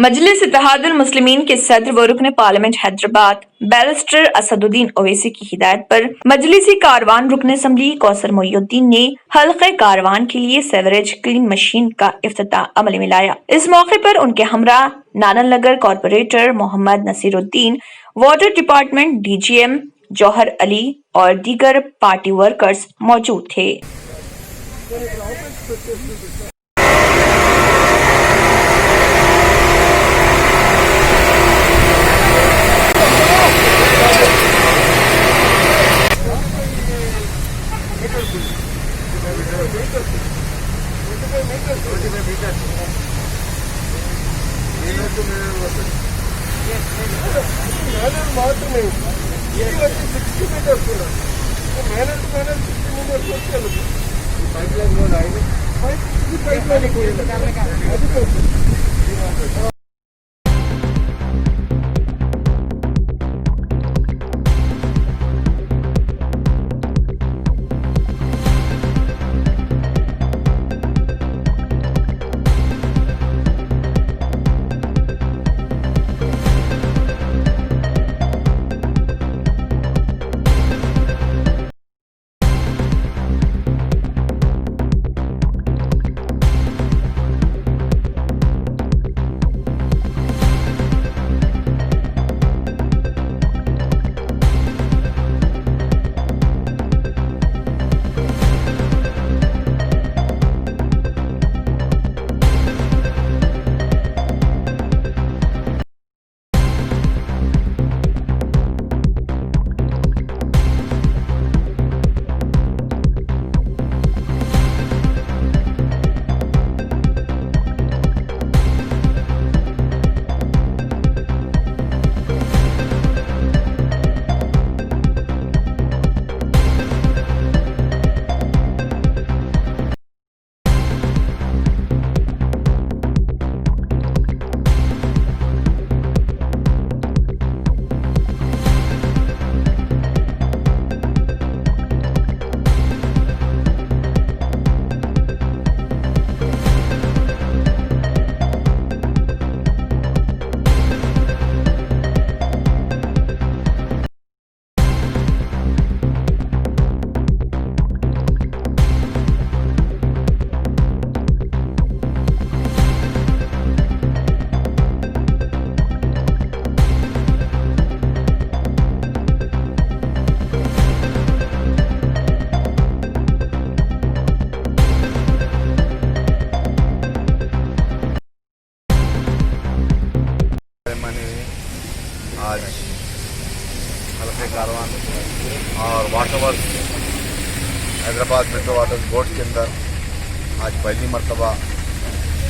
मजलिस इत्तेहादुल मुस्लिमीन के सदर व रुकन पार्लियामेंट हैदराबाद बैरिस्टर असदुद्दीन ओवैसी की हिदायत पर मजलिसी कारवान रुकन असम्बली कौसर मोहिउद्दीन ने हल्के कारवान के लिए सेवरेज क्लीन मशीन का इफ्तिताह अमल में लाया। इस मौके पर उनके हमरा Nanal Nagar corporator Mohammed Nasiruddin, water department DGM Jauhar Ali और दीगर पार्टी वर्कर्स मौजूद थे। आज हल्के कारवान और water work Hyderabad metro water board के अंदर आज पहली मरतबा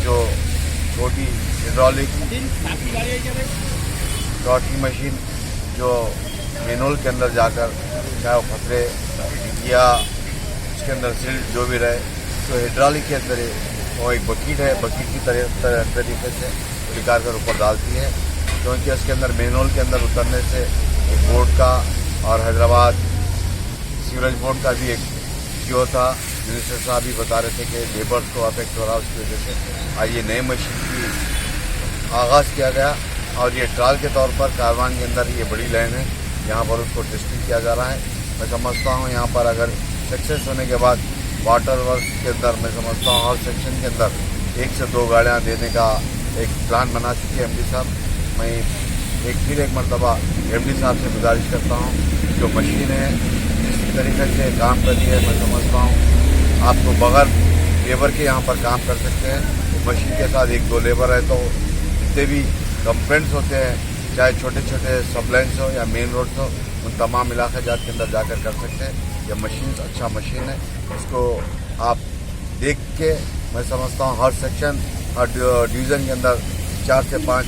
जो छोटी हाइड्रोलिक डॉटिंग मशीन जो मेनुअल के अंदर जाकर चाहे वो खतरे या उसके अंदर सिल्ट जो भी रहे तो हाइड्रोलिक के अंदर वो एक बकेट है, बकेट की तरीके से निकाल कर ऊपर डालती है, क्योंकि उसके अंदर मेनुअल के अंदर उतरने से एक बोर्ड का और हैदराबाद सीवरेज बोर्ड का भी एक जो था, मिनिस्टर साहब भी बता रहे थे कि लेबर्स को अफेक्ट हो रहा है, उसकी वजह से आज ये नए मशीन की आगाज़ किया गया और ये ट्रायल के तौर पर कारवान के अंदर ये बड़ी लाइन है, यहाँ पर उसको टेस्टिंग किया जा रहा है। मैं समझता हूँ यहाँ पर अगर सक्सेस होने के बाद वाटर वर्क के अंदर मैं समझता हूँ हर सेक्शन के अंदर 1 से 2 गाड़ियाँ देने का एक प्लान बना चुके हैं MD साहब। मैं फिर एक मरतबा MD साहब से गुजारिश करता हूँ, जो मशीन है जिस तरीके से काम कर रही है, मैं समझता हूँ आपको बगैर लेबर के यहाँ पर काम कर सकते हैं। तो मशीन के साथ 1-2 लेबर है तो जितने भी कंप्लेंट्स होते हैं, चाहे छोटे छोटे सबलाइन्स हो या मेन रोड्स हो, उन तमाम इलाके जात के अंदर जाकर कर सकते हैं। यह मशीन अच्छा मशीन है, इसको आप देख के मैं समझता हूँ हर सेक्शन हर डिवीज़न के अंदर 4 से 5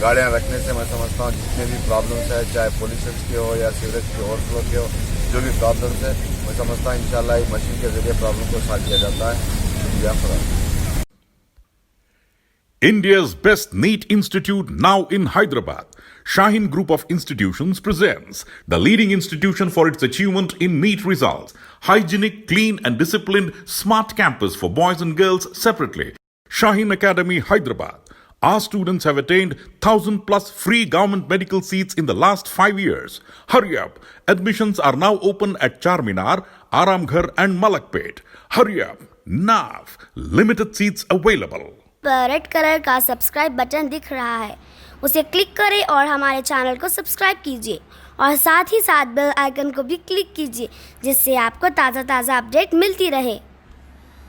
गाड़ियाँ रखने से मैं समझता हूँ जितने भी प्रॉब्लम्स है, चाहे पोल्यूशन के हो या सीवरेज के ओवरफ्लो के हो, जो भी प्रॉब्लम्स है मैं समझता हूँ इंशाल्लाह ये मशीन के जरिए प्रॉब्लम को सॉल्व किया जाता है। शुक्रिया फराम। India's best NEET institute now in Hyderabad. Shaheen Group of Institutions presents the leading institution for its achievement in NEET results. Hygienic, clean and disciplined smart campus for boys and girls separately. Shaheen Academy, Hyderabad. Our students have attained 1,000 plus free government medical seats in the last 5 years. Hurry up. Admissions are now open at Charminar, Aramghar and Malakpet. Hurry up. Now. Limited seats available. Red colour का subscribe button दिख रहा है, उसे click करें और हमारे channel को subscribe कीजिए और साथ ही साथ बेल आइकन को भी क्लिक कीजिए, जिससे आपको ताज़ा अपडेट मिलती रहे।